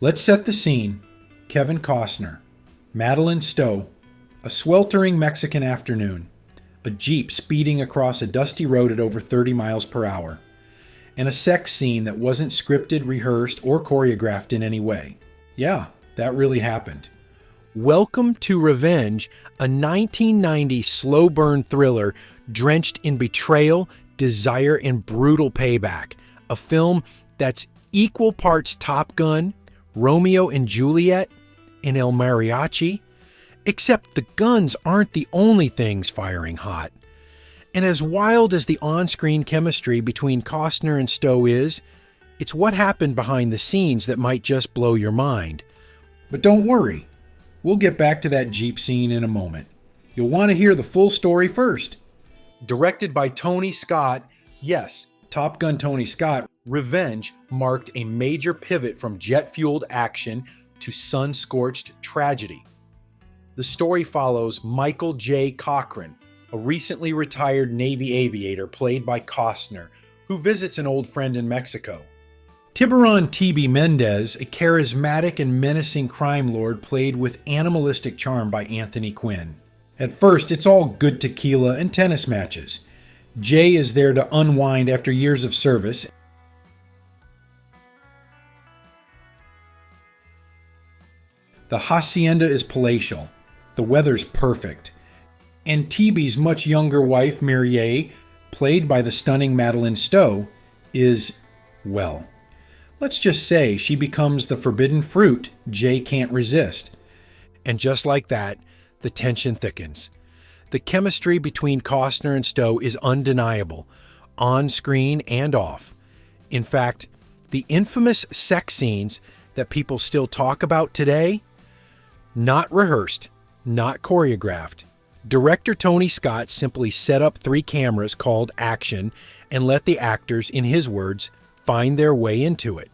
Let's set the scene. Kevin Costner, Madeleine Stowe, a sweltering Mexican afternoon, a Jeep speeding across a dusty road at over 30 miles per hour, and a sex scene that wasn't scripted, rehearsed, or choreographed in any way. Yeah, that really happened. Welcome to Revenge, a 1990 slow burn thriller drenched in betrayal, desire, and brutal payback. A film that's equal parts Top Gun, Romeo and Juliet, and El Mariachi, except the guns aren't the only things firing hot. And as wild as the on-screen chemistry between Costner and Stowe is, it's what happened behind the scenes that might just blow your mind. But don't worry, we'll get back to that Jeep scene in a moment. You'll want to hear the full story first. Directed by Tony Scott, yes, Top Gun Tony Scott, Revenge marked a major pivot from jet-fueled action to sun-scorched tragedy. The story follows Michael J. Cochran, a recently retired Navy aviator played by Costner, who visits an old friend in Mexico. Tiburon T.B. Mendez, a charismatic and menacing crime lord played with animalistic charm by Anthony Quinn. At first, it's all good tequila and tennis matches. Jay is there to unwind after years of service. The hacienda is palatial. The weather's perfect. And TB's much younger wife, Mireille, played by the stunning Madeleine Stowe, is, well, let's just say she becomes the forbidden fruit Jay can't resist. And just like that, the tension thickens. The chemistry between Costner and Stowe is undeniable, on screen and off. In fact, the infamous sex scenes that people still talk about today, not rehearsed, not choreographed. Director Tony Scott simply set up 3 cameras called action and let the actors, in his words, find their way into it.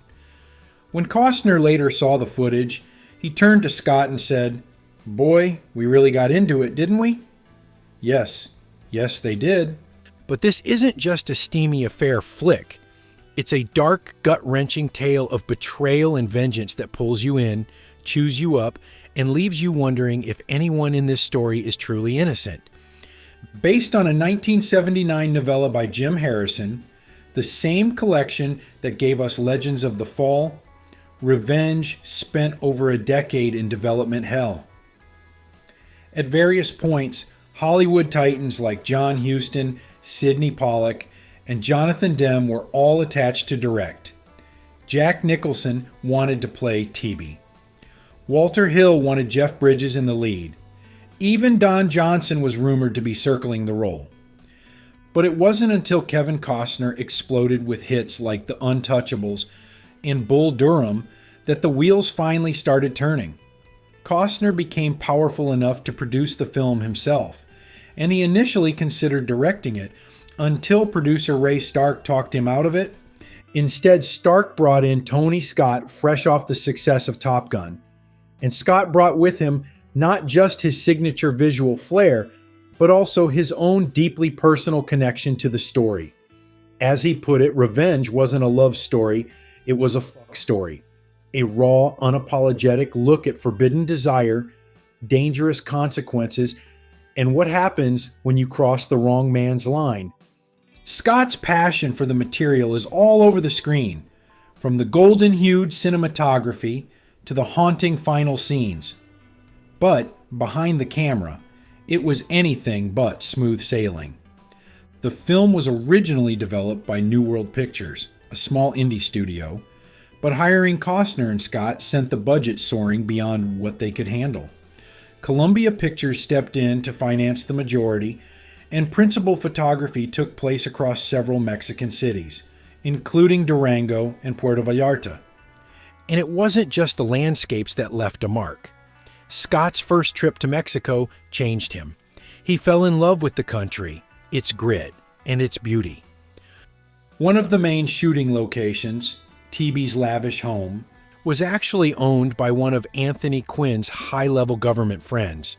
When Costner later saw the footage, he turned to Scott and said, "Boy, we really got into it, didn't we?" Yes, they did. But this isn't just a steamy affair flick. It's a dark, gut-wrenching tale of betrayal and vengeance that pulls you in, chews you up, and leaves you wondering if anyone in this story is truly innocent. Based on a 1979 novella by Jim Harrison, the same collection that gave us Legends of the Fall, Revenge spent over a decade in development hell. At various points, Hollywood titans like John Huston, Sidney Pollack, and Jonathan Demme were all attached to direct. Jack Nicholson wanted to play TB. Walter Hill wanted Jeff Bridges in the lead. Even Don Johnson was rumored to be circling the role. But it wasn't until Kevin Costner exploded with hits like The Untouchables and Bull Durham that the wheels finally started turning. Costner became powerful enough to produce the film himself, and he initially considered directing it until producer Ray Stark talked him out of it. Instead, Stark brought in Tony Scott fresh off the success of Top Gun. And Scott brought with him not just his signature visual flair, but also his own deeply personal connection to the story. As he put it, Revenge wasn't a love story, it was a fuck story. A raw, unapologetic look at forbidden desire, dangerous consequences, and what happens when you cross the wrong man's line. Scott's passion for the material is all over the screen, from the golden-hued cinematography to the haunting final scenes. But behind the camera, it was anything but smooth sailing. The film was originally developed by New World Pictures, a small indie studio, but hiring Costner and Scott sent the budget soaring beyond what they could handle. Columbia Pictures stepped in to finance the majority, and principal photography took place across several Mexican cities, including Durango and Puerto Vallarta. And it wasn't just the landscapes that left a mark. Scott's first trip to Mexico changed him. He fell in love with the country, its grit, and its beauty. One of the main shooting locations, TB's lavish home, was actually owned by one of Anthony Quinn's high-level government friends.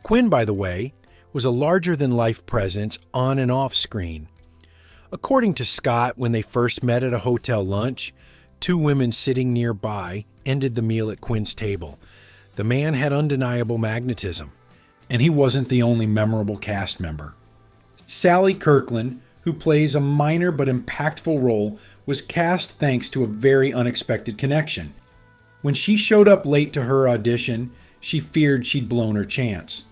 Quinn, by the way, was a larger-than-life presence on and off screen. According to Scott, when they first met at a hotel lunch, Two women sitting nearby ended the meal at Quinn's table. The man had undeniable magnetism, and he wasn't the only memorable cast member. Sally Kirkland, who plays a minor but impactful role, was cast thanks to a very unexpected connection. When she showed up late to her audition, she feared she'd blown her chance.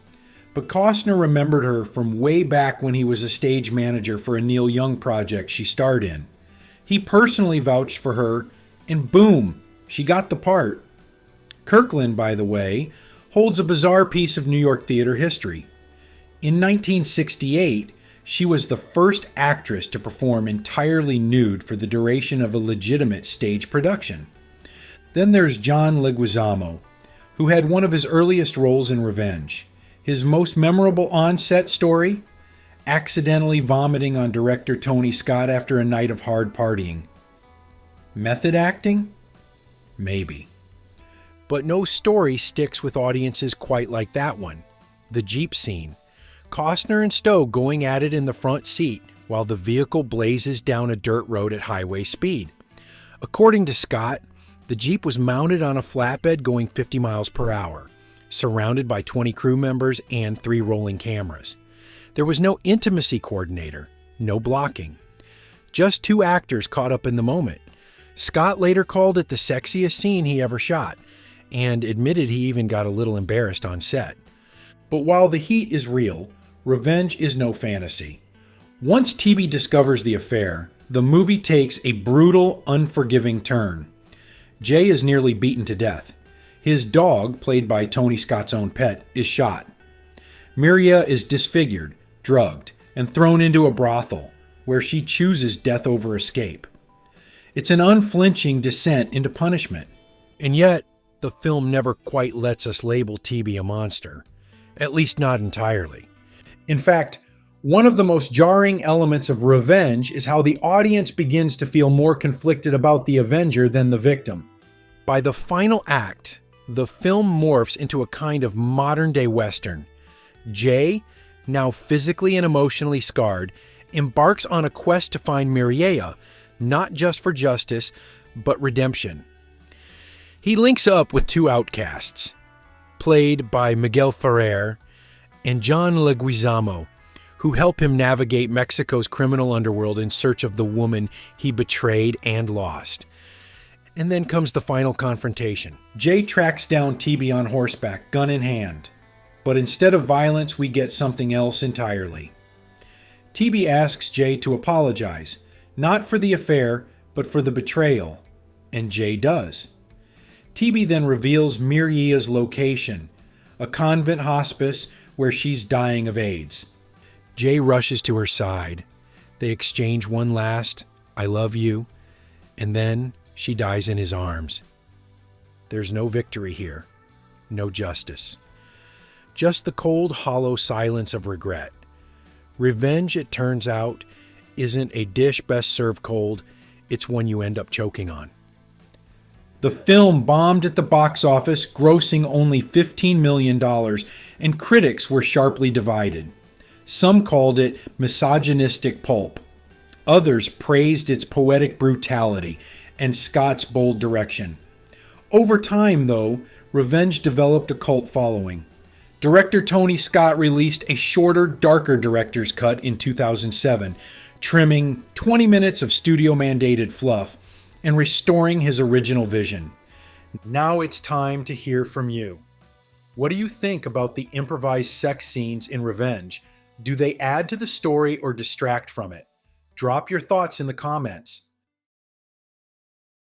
But Costner remembered her from way back when he was a stage manager for a Neil Young project she starred in. He personally vouched for her, and boom, she got the part. Kirkland, by the way, holds a bizarre piece of New York theater history. In 1968, she was the first actress to perform entirely nude for the duration of a legitimate stage production. Then there's John Leguizamo, who had one of his earliest roles in Revenge. His most memorable on-set story? Accidentally vomiting on director Tony Scott after a night of hard partying. Method acting? Maybe. But no story sticks with audiences quite like that one. The Jeep scene. Costner and Stowe going at it in the front seat while the vehicle blazes down a dirt road at highway speed. According to Scott, the Jeep was mounted on a flatbed going 50 miles per hour, surrounded by 20 crew members and 3 rolling cameras. There was no intimacy coordinator, no blocking. Just 2 actors caught up in the moment. Scott later called it the sexiest scene he ever shot, and admitted he even got a little embarrassed on set. But while the heat is real, Revenge is no fantasy. Once TB discovers the affair, the movie takes a brutal, unforgiving turn. Jay is nearly beaten to death. His dog, played by Tony Scott's own pet, is shot. Mireya is disfigured, drugged, and thrown into a brothel, where she chooses death over escape. It's an unflinching descent into punishment. And yet, the film never quite lets us label TB a monster. At least not entirely. In fact, one of the most jarring elements of Revenge is how the audience begins to feel more conflicted about the Avenger than the victim. By the final act, the film morphs into a kind of modern-day Western. Jay, now physically and emotionally scarred, embarks on a quest to find Mireya, not just for justice, but redemption. He links up with 2 outcasts, played by Miguel Ferrer and John Leguizamo, who help him navigate Mexico's criminal underworld in search of the woman he betrayed and lost. And then comes the final confrontation. Jay tracks down TB on horseback, gun in hand. But instead of violence, we get something else entirely. TB asks Jay to apologize, not for the affair, but for the betrayal. And Jay does. TB then reveals Mireya's location, a convent hospice where she's dying of AIDS. Jay rushes to her side. They exchange one last, "I love you," and then she dies in his arms. There's no victory here, no justice. Just the cold, hollow silence of regret. Revenge, it turns out, isn't a dish best served cold, it's one you end up choking on. The film bombed at the box office, grossing only $15 million, and critics were sharply divided. Some called it misogynistic pulp. Others praised its poetic brutality and Scott's bold direction. Over time, though, Revenge developed a cult following. Director Tony Scott released a shorter, darker director's cut in 2007, trimming 20 minutes of studio-mandated fluff and restoring his original vision. Now it's time to hear from you. What do you think about the improvised sex scenes in Revenge? Do they add to the story or distract from it? Drop your thoughts in the comments.